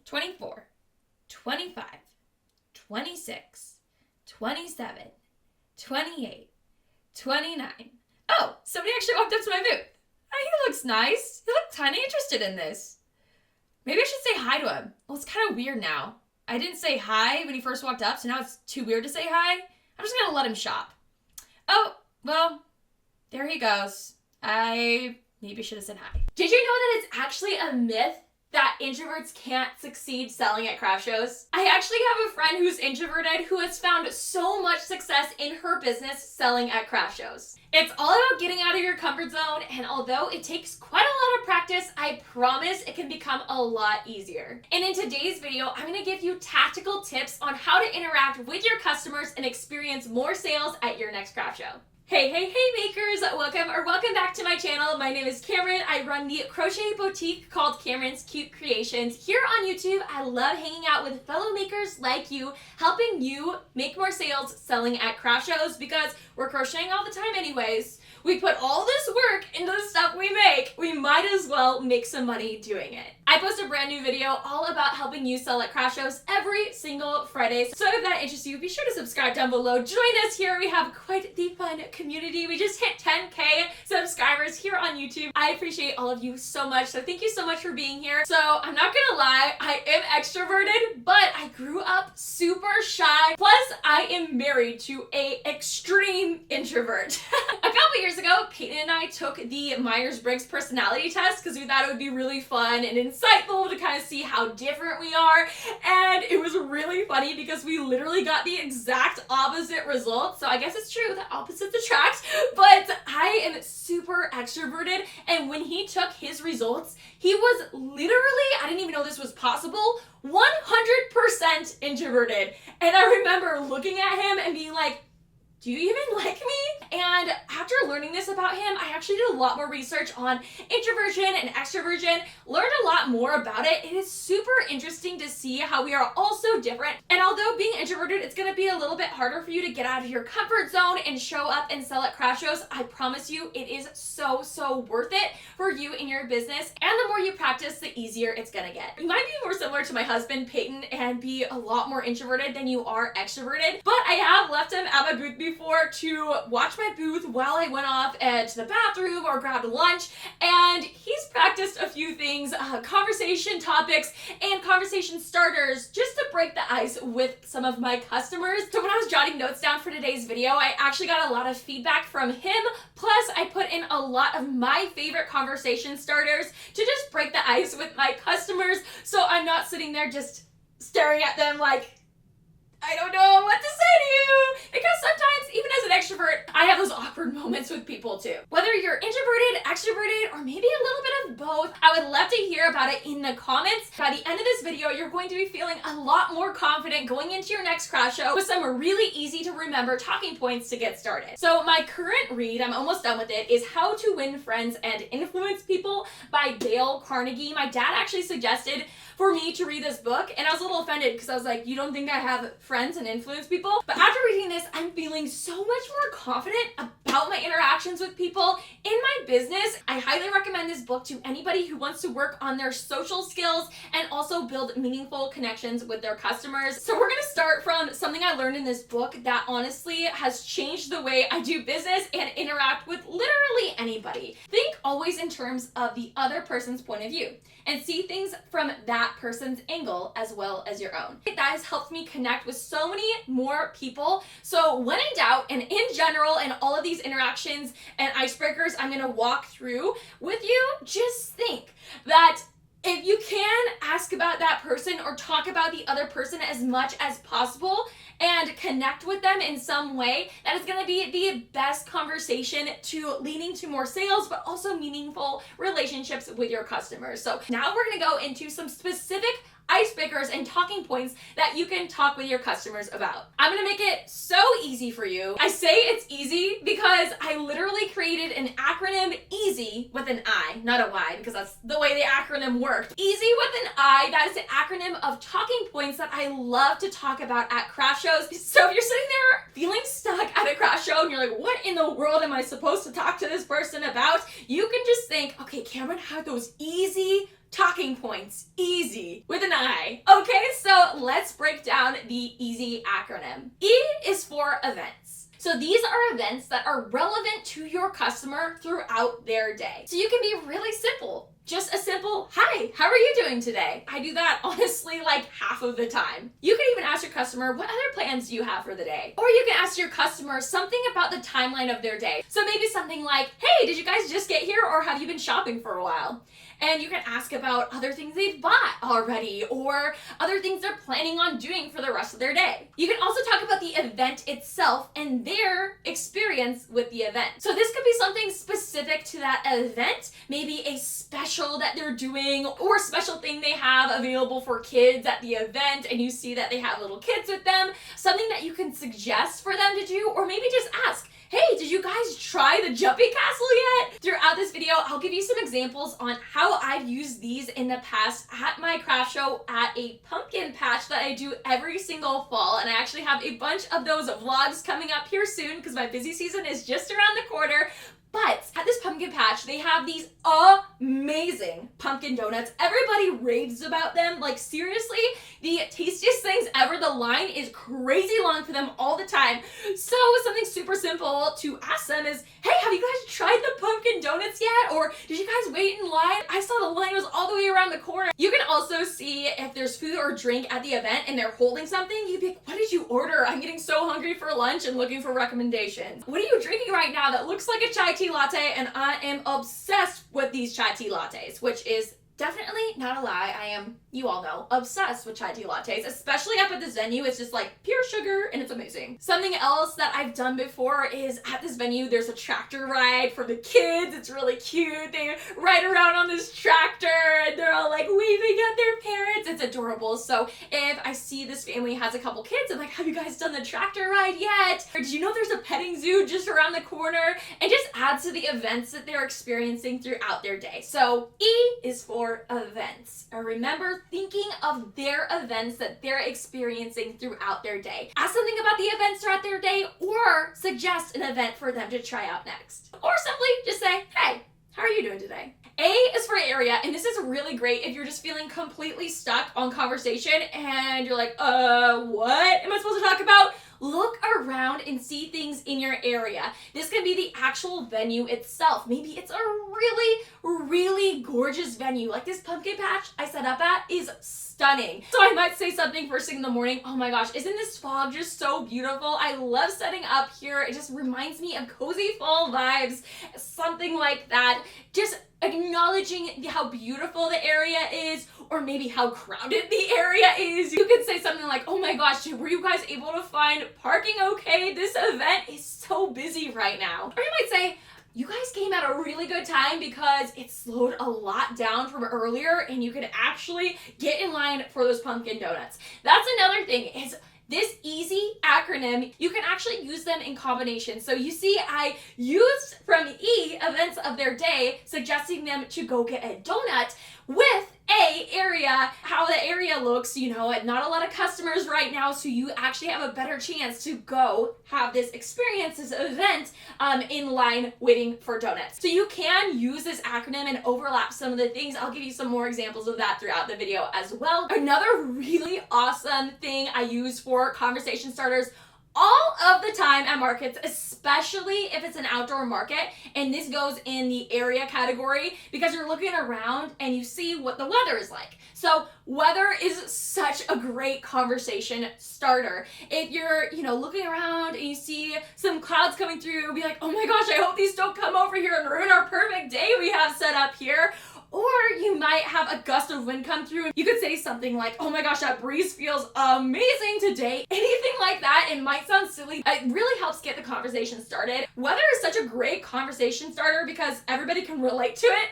24, 25, 26, 27, 28, 29. Oh, somebody actually walked up to my booth. Oh, he looks nice. He looked kind of interested in this. Maybe I should say hi to him. Well, it's kind of weird now. I didn't say hi when he first walked up, so now it's too weird to say hi. I'm just going to let him shop. Oh, well, there he goes. I maybe should have said hi. Did you know that it's actually a myth that introverts can't succeed selling at craft shows? I actually have a friend who's introverted who has found so much success in her business selling at craft shows. It's all about getting out of your comfort zone, and although it takes quite a lot of practice, I promise it can become a lot easier. And in today's video, I'm going to give you tactical tips on how to interact with your customers and experience more sales at your next craft show. Hey makers, welcome back to my channel. My name is Camryn. I run the crochet boutique called Camryn's Cute Creations. Here on YouTube, I love hanging out with fellow makers like you, helping you make more sales selling at craft shows because we're crocheting all the time anyways. We put all this work into the stuff we make. We might as well make some money doing it. I post a brand new video all about helping you sell at craft shows every single Friday. So if that interests you, be sure to subscribe down below. Join us here. We have quite the fun community. We just hit 10K subscribers here on YouTube. I appreciate all of you so much. So thank you so much for being here. So I'm not gonna lie, I am extroverted, but I grew up super shy. Plus I am married to an extreme introvert. A couple years ago, Peyton and I took the Myers-Briggs personality test because we thought it would be really fun and insightful to kind of see how different we are. And it was really funny because we literally got the exact opposite results. So I guess it's true that opposites attract, but I am super extroverted. And when he took his results, he was literally, I didn't even know this was possible, 100% introverted. And I remember looking at him and being like, do you even like me? And after learning this about him, I actually did a lot more research on introversion and extroversion, learned a lot more about it. It is super interesting to see how we are all so different. And although being introverted, it's gonna be a little bit harder for you to get out of your comfort zone and show up and sell at craft shows, I promise you it is so worth it for you in your business. And the more you practice, the easier it's gonna get. You might be more similar to my husband, Peyton, and be a lot more introverted than you are extroverted, but I have left him at my booth before to watch my booth while I went off to the bathroom or grabbed lunch, and he's practiced a few things, conversation topics and conversation starters just to break the ice with some of my customers. So when I was jotting notes down for today's video, I actually got a lot of feedback from him, plus I put in a lot of my favorite conversation starters to just break the ice with my customers, so I'm not sitting there just staring at them like, I don't know what to say to you, because sometimes, even as an extrovert, I have those awkward moments with people too. Whether you're introverted, extroverted, or maybe a little bit of both, I would love to hear about it in the comments. By the end of this video, you're going to be feeling a lot more confident going into your next craft show with some really easy to remember talking points to get started. So my current read, I'm almost done with it, is How to Win Friends and Influence People by Dale Carnegie. My dad actually suggested for me to read this book, and I was a little offended because I was like, you don't think I have friends and influence people? But after reading this, I'm feeling so much more confident about my interactions with people in my business. I highly recommend this book to anybody who wants to work on their social skills and also build meaningful connections with their customers. So we're gonna start from something I learned in this book that honestly has changed the way I do business and interact with literally anybody. Think always in terms of the other person's point of view and see things from that person's angle as well as your own. That has helped me connect with so many more people. So when in doubt, and in general, and all of these interactions and icebreakers I'm gonna walk through with you, just think that if you can ask about that person or talk about the other person as much as possible and connect with them in some way, that is going to be the best conversation to leading to more sales, but also meaningful relationships with your customers. So now we're going to go into some specific icebreakers and talking points that you can talk with your customers about. I'm gonna make it so easy for you. I say it's easy because I literally created an acronym, EASI, with an I, not a Y, because that's the way the acronym worked. EASI with an I, that is an acronym of talking points that I love to talk about at craft shows. So if you're sitting there feeling stuck at a craft show and you're like, what in the world am I supposed to talk to this person about? You can just think, okay, Camryn had those easy talking points, easy, with an I. Okay, so let's break down the EASI acronym. E is for events. So these are events that are relevant to your customer throughout their day. So you can be really simple. Just a simple, hi, how are you doing today? I do that honestly like half of the time. You can even ask your customer, what other plans do you have for the day? Or you can ask your customer something about the timeline of their day. So maybe something like, hey, did you guys just get here or have you been shopping for a while? And you can ask about other things they've bought already or other things they're planning on doing for the rest of their day. You can also talk about the event itself and their experience with the event. So this could be something specific to that event, maybe a special that they're doing or a special thing they have available for kids at the event and you see that they have little kids with them, something that you can suggest for them to do, or maybe just ask, hey, did you guys try the jumping castle yet? Throughout this video, I'll give you some examples on how I've used these in the past at my craft show at a pumpkin patch that I do every single fall. And I actually have a bunch of those vlogs coming up here soon because my busy season is just around the corner. But at this pumpkin patch, they have these amazing pumpkin donuts. Everybody raves about them. Like seriously, the tastiest things ever. The line is crazy long for them all the time. So something super simple to ask them is, hey, have you guys tried the pumpkin donuts yet? Or did you guys wait in line? I saw the line was all the way around the corner. You can also see if there's food or drink at the event and they're holding something, you'd be like, what did you order? I'm getting so hungry for lunch and looking for recommendations. What are you drinking right now that looks like a chai tea latte? And I am obsessed with these chai tea lattes, which is definitely not a lie. I am, you all know, obsessed with chai tea lattes, especially up at this venue. It's just like pure sugar and it's amazing. Something else that I've done before is at this venue, there's a tractor ride for the kids. It's really cute. They ride around on this tractor and they're all like waving at their parents. It's adorable. So if I see this family has a couple kids, I'm like, have you guys done the tractor ride yet? Or did you know there's a petting zoo just around the corner? And just add to the events that they're experiencing throughout their day. So E is for events. Remember thinking of their events that they're experiencing throughout their day. Ask something about the events throughout their day or suggest an event for them to try out next. Or simply just say, hey, how are you doing today? A is for area, and this is really great if you're just feeling completely stuck on conversation and you're like, what am I supposed to talk about? Look around and see things in your area. This can be the actual venue itself. Maybe it's a really, really gorgeous venue. Like this pumpkin patch I set up at is stunning. So I might say something first thing in the morning. Oh my gosh, isn't this fog just so beautiful? I love setting up here. It just reminds me of cozy fall vibes, something like that. Just acknowledging how beautiful the area is, or maybe how crowded the area is. You could say something like, oh my gosh, were you guys able to find parking okay? This event is so busy right now. Or you might say, you guys came at a really good time because it slowed a lot down from earlier and you could actually get in line for those pumpkin donuts. That's another thing is this EASI acronym, you can actually use them in combination. So you see I used from E, events of their day, suggesting them to go get a donut, with A, area, how the area looks, you know, not a lot of customers right now, so you actually have a better chance to go have this experience, this event, in line waiting for donuts. So you can use this acronym and overlap some of the things. I'll give you some more examples of that throughout the video as well. Another really awesome thing I use for conversation starters all of the time at markets, especially if it's an outdoor market, and this goes in the area category because you're looking around and you see what the weather is like. So weather is such a great conversation starter. If you're, looking around and you see some clouds coming through, be like, oh my gosh, I hope these don't come over here and ruin our perfect day we have set up here. Or you might have a gust of wind come through. You could say something like, oh my gosh, that breeze feels amazing today. Anything like that. It might sound silly. It really helps get the conversation started. Weather is such a great conversation starter because everybody can relate to it,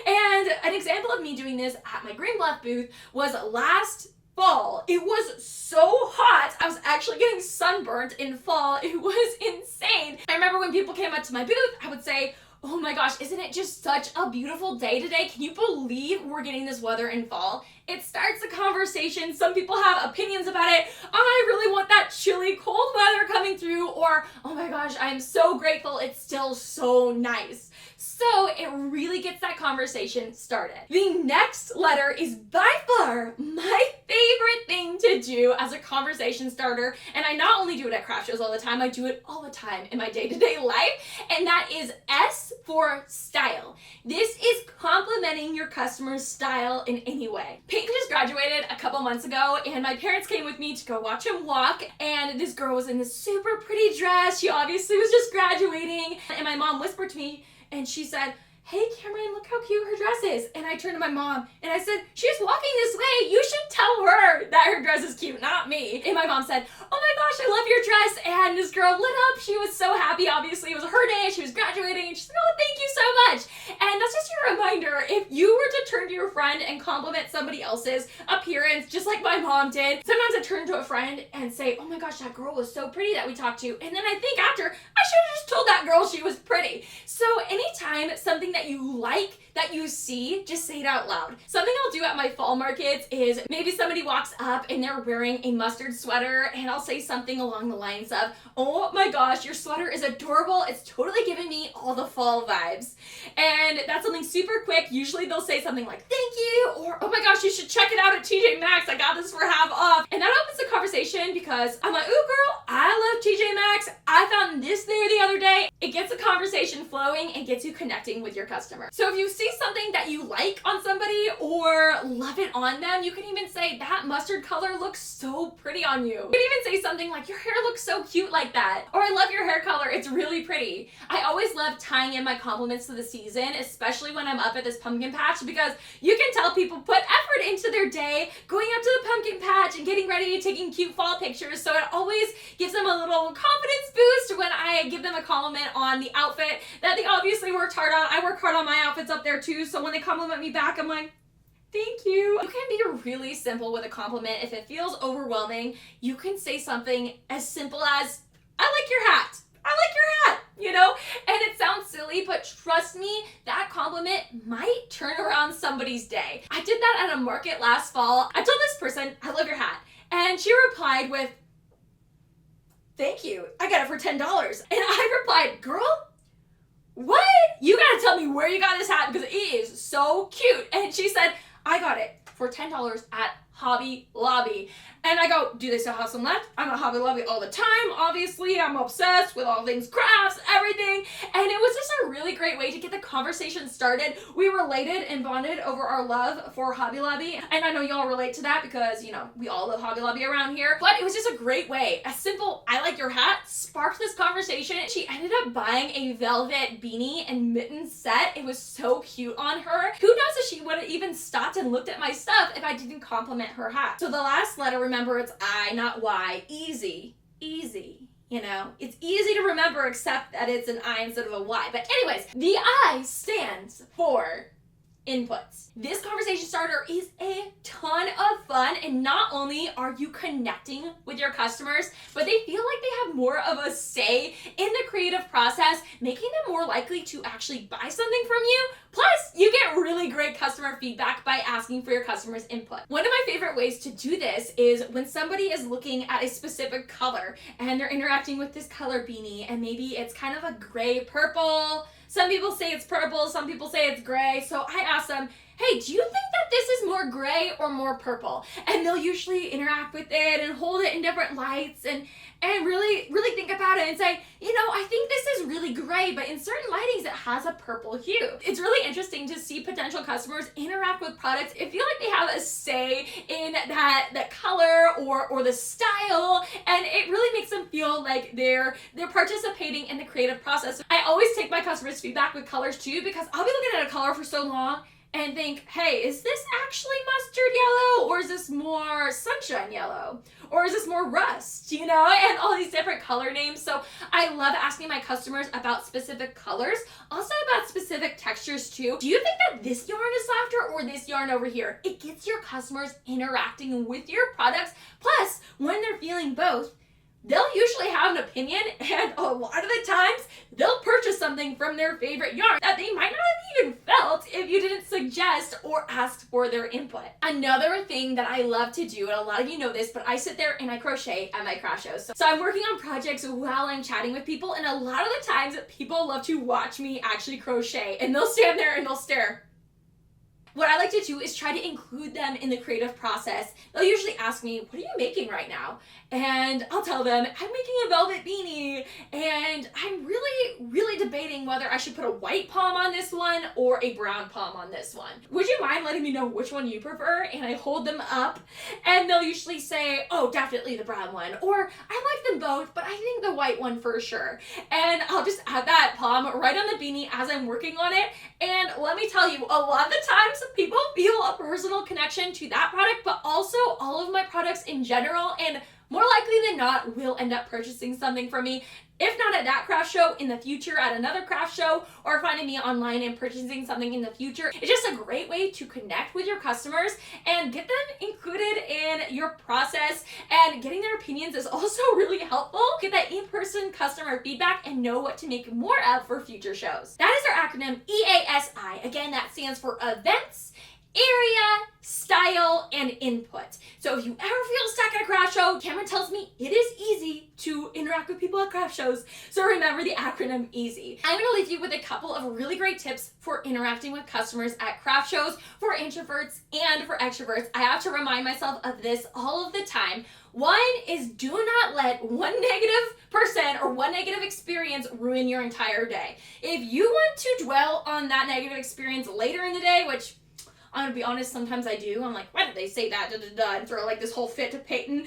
And an example of me doing this at my Green Bluff booth was last fall. It was so hot. I was actually getting sunburnt in fall. It was insane. I remember when people came up to my booth, I would say, Oh my gosh, isn't it just such a beautiful day today? Can you believe we're getting this weather in fall? It starts a conversation. Some people have opinions about it. I really want that chilly, cold weather coming through, or oh my gosh, I'm so grateful it's still so nice. So it really gets that conversation started. The next letter is by far my favorite thing to do as a conversation starter, and I not only do it at craft shows all the time, I do it all the time in my day-to-day life, and that is S for style. This is complimenting your customer's style in any way. Peyton just graduated a couple months ago, and my parents came with me to go watch him walk, and this girl was in this super pretty dress. She obviously was just graduating, and my mom whispered to me, and she said, "Hey Camryn, look how cute her dress is." And I turned to my mom and I said, "She's walking this way. You should tell her that her dress is cute, not me." And my mom said, "Oh my gosh, I love your dress." And this girl lit up. She was so happy. Obviously, it was her day. She was graduating. And she said, "Oh, thank you so much." And that's just your reminder. If you were to turn to your friend and compliment somebody else's appearance, just like my mom did, sometimes I turn to a friend and say, "Oh my gosh, that girl was so pretty that we talked to." And then I think after, I should have just told that girl she was pretty. So anytime something that you like, that you see, just say it out loud. Something I'll do at my fall markets is maybe somebody walks up and they're wearing a mustard sweater, and I'll say something along the lines of, "Oh my gosh, your sweater is adorable. It's totally giving me all the fall vibes." And that's something super quick. Usually they'll say something like, "Thank you," or "Oh my gosh, you should check it out at TJ Maxx. I got this for half off." And that opens the conversation because I'm like, "Ooh girl, I love TJ Maxx. I found this there the other day." It gets the conversation flowing and gets you connecting with your customer. So if you see something that you like on somebody or love it on them, you can even say, "That mustard color looks so pretty on you." You can even say something like, "Your hair looks so cute like that," or "I love your hair color. It's really pretty." I always love tying in my compliments to the season, especially when I'm up at this pumpkin patch, because you can tell people put effort into their day going up to the pumpkin patch and getting ready, taking cute fall pictures. So it always gives them a little confidence boost when I give them a compliment on the outfit that they obviously worked hard on. I work hard on my outfits up there too, so when they compliment me back, I'm like, "Thank you." You can be really simple with a compliment. If it feels overwhelming, you can say something as simple as, "I like your hat. I like your hat," you know? And it sounds silly, but trust me, that compliment might turn around somebody's day. I did that at a market last fall. I told this person, "I love your hat." And she replied with, "Thank you. I got it for $10. And I replied, "Girl, what? You gotta tell me where you got this hat because it is so cute." And she said, "I got it for $10 at Hobby Lobby." And I go, "Do they still have some left?" I'm at Hobby Lobby all the time. Obviously, I'm obsessed with all things crafts, everything. And it was just a really great way to get the conversation started. We related and bonded over our love for Hobby Lobby. And I know y'all relate to that because, you know, we all love Hobby Lobby around here. But it was just a great way. A simple, "I like your hat," sparked this conversation. She ended up buying a velvet beanie and mitten set. It was so cute on her. Who knows if she would have even stopped and looked at my stuff if I didn't compliment her hat. So the last letter, remember, it's I, not Y. Easy. Easy. You know, it's easy to remember except that it's an I instead of a Y. But anyways, the I stands for inputs. This conversation starter is a ton of fun, and not only are you connecting with your customers, but they feel like they have more of a say in the creative process, making them more likely to actually buy something from you. Plus, you get really great customer feedback by asking for your customers' input. One of my favorite ways to do this is when somebody is looking at a specific color and they're interacting with this color beanie, and maybe it's kind of a gray purple. Some people say it's purple, some people say it's gray. So I ask them, "Hey, do you think that this is more gray or more purple?" And they'll usually interact with it and hold it in different lights and really think about it and say, "You know, I think this is really gray, but in certain lightings it has a purple hue." It's really interesting to see potential customers interact with products and feel like they have a say in that color or the style, and it really makes them feel like they're participating in the creative process. I always take my customers' feedback with colors too, because I'll be looking at a color for so long and think, "Hey, is this actually mustard yellow, or is this more sunshine yellow? Or is this more rust?" You know, and all these different color names. So I love asking my customers about specific colors, also about specific textures too. "Do you think that this yarn is softer or this yarn over here?" It gets your customers interacting with your products. Plus, when they're feeling both, they'll usually have an opinion, and a lot of the times they'll purchase something from their favorite yarn that they might not have even felt if you didn't suggest or ask for their input. Another thing that I love to do, and a lot of you know this, but I sit there and I crochet at my craft shows. So I'm working on projects while I'm chatting with people, and a lot of the times people love to watch me actually crochet, and they'll stand there and they'll stare. What I like to do is try to include them in the creative process. They'll usually ask me, what are you making right now? And I'll tell them, I'm making a velvet beanie, and I'm really debating whether I should put a white pom on this one or a brown pom on this one. Would you mind letting me know which one you prefer? And I hold them up, and they'll usually say, oh, definitely the brown one, or I like them both, but I think the white one for sure. And I'll just add that pom right on the beanie as I'm working on it, and let me tell you, a lot of the times people feel a personal connection to that product, but also all of my products in general, and more likely than not will end up purchasing something from me, if not at that craft show, in the future at another craft show, or finding me online and purchasing something in the future. It's just a great way to connect with your customers and get them included in your process, and getting their opinions is also really helpful. Get that in-person customer feedback and know what to make more of for future shows. That is our acronym E.A.S.I. Again, that stands for events, area, style, and input. So if you ever feel stuck at a craft show, Camryn tells me it is easy to interact with people at craft shows. So remember the acronym EASI. I'm going to leave you with a couple of really great tips for interacting with customers at craft shows for introverts and for extroverts. I have to remind myself of this all of the time. One is, do not let one -% or one negative experience ruin your entire day. If you want to dwell on that negative experience later in the day, which I'm gonna be honest, sometimes I do. I'm like, why did they say that? And throw like this whole fit to Peyton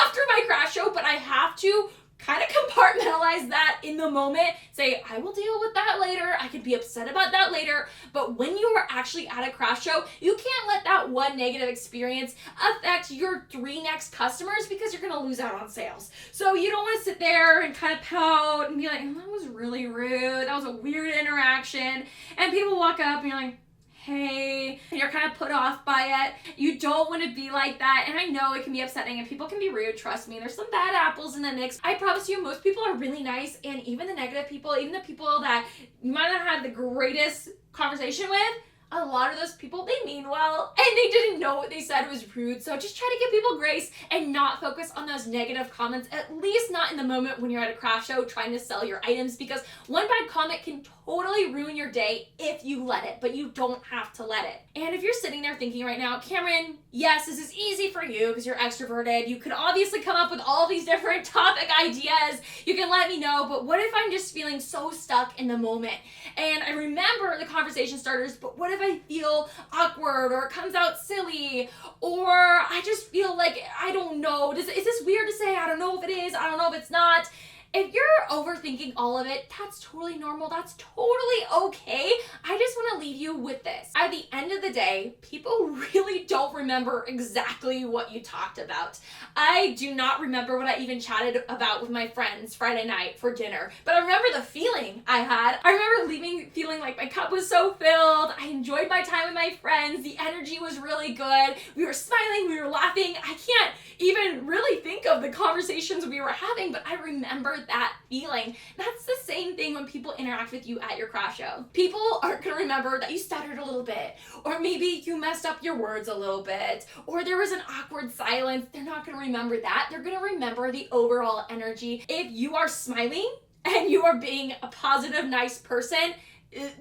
after my craft show. But I have to kind of compartmentalize that in the moment. Say, I will deal with that later. I could be upset about that later. But when you are actually at a craft show, you can't let that one negative experience affect your 3 next customers, because you're gonna lose out on sales. So you don't want to sit there and kind of pout and be like, oh, that was really rude. That was a weird interaction. And people walk up and you're like, hey, and you're kind of put off by it. You don't want to be like that, and I know it can be upsetting and people can be rude, trust me. There's some bad apples in the mix. I promise you, most people are really nice, and even the negative people, even the people that you might not have the greatest conversation with, a lot of those people, they mean well, and they didn't know what they said was rude. So just try to give people grace and not focus on those negative comments, at least not in the moment when you're at a craft show trying to sell your items, because one bad comment can totally ruin your day if you let it, but you don't have to let it. And if you're sitting there thinking right now, Camryn, yes, this is easy for you because you're extroverted. You can obviously come up with all these different topic ideas. You can let me know, but what if I'm just feeling so stuck in the moment? And I remember the conversation starters, but what if I feel awkward, or it comes out silly, or I just feel like, I don't know, is this weird to say? I don't know if it is, I don't know if it's not. If you're overthinking all of it, that's totally normal. That's totally okay. I just want to leave you with this. At the end of the day, people really don't remember exactly what you talked about. I do not remember what I even chatted about with my friends Friday night for dinner, but I remember the feeling I had. I remember leaving feeling like my cup was so filled. I enjoyed my time with my friends. The energy was really good. We were smiling, we were laughing. I can't even really think of the conversations we were having, but I remember that feeling. That's the same thing when people interact with you at your craft show. People aren't going to remember that you stuttered a little bit, or maybe you messed up your words a little bit, or there was an awkward silence. They're not going to remember that. They're going to remember the overall energy. If you are smiling and you are being a positive, nice person,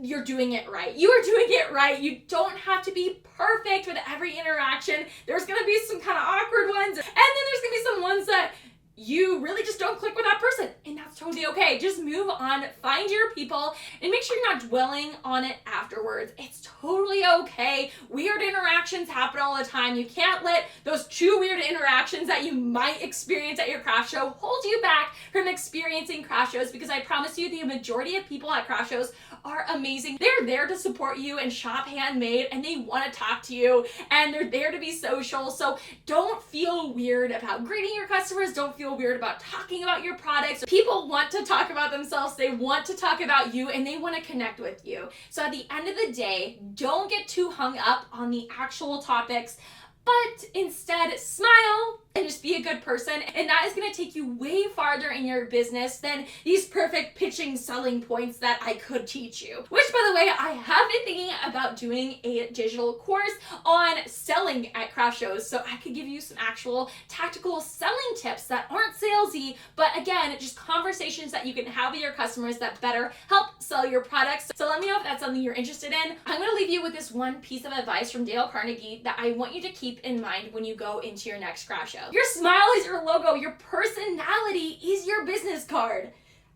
you're doing it right. You are doing it right. You don't have to be perfect with every interaction. There's going to be some kind of awkward ones, and then there's going to be some ones that you really just don't click with that person, and that's totally okay. Just move on, find your people, and make sure you're not dwelling on it afterwards. It's totally okay. Weird interactions happen all the time. You can't let those 2 weird interactions that you might experience at your craft show hold you back from experiencing craft shows, because I promise you the majority of people at craft shows are amazing. They're there to support you and shop handmade, and they want to talk to you, and they're there to be social. So don't feel weird about greeting your customers. Don't feel weird about talking about your products. People want to talk about themselves. They want to talk about you, and they want to connect with you. So at the end of the day, don't get too hung up on the actual topics, but instead smile and just be a good person, and that is going to take you way farther in your business than these perfect pitching selling points that I could teach you. Which, by the way, I have been thinking about doing a digital course on selling at craft shows, so I could give you some actual tactical selling tips that aren't salesy, but again, just conversations that you can have with your customers that better help sell your products. So let me know if that's something you're interested in. I'm going to leave you with this one piece of advice from Dale Carnegie that I want you to keep in mind when you go into your next craft show. Your smile is your logo. Your personality is your business card.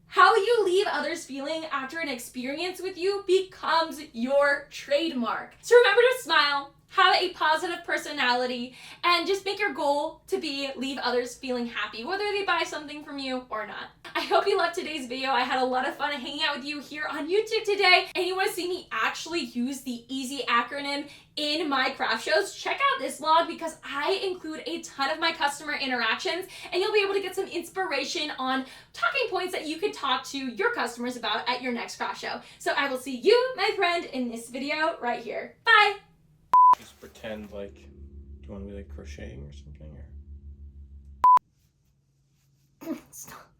How you leave others feeling after an experience with you becomes your trademark. So remember to smile, have a positive personality, and just make your goal to be leave others feeling happy, whether they buy something from you or not. I hope you loved today's video. I had a lot of fun hanging out with you here on YouTube today, and you want to see me actually use the EASI acronym in my craft shows, check out this vlog because I include a ton of my customer interactions, and you'll be able to get some inspiration on talking points that you could talk to your customers about at your next craft show. So I will see you, my friend, in this video right here. Bye! Just pretend like, do you want to be like crocheting or something? Or? Stop.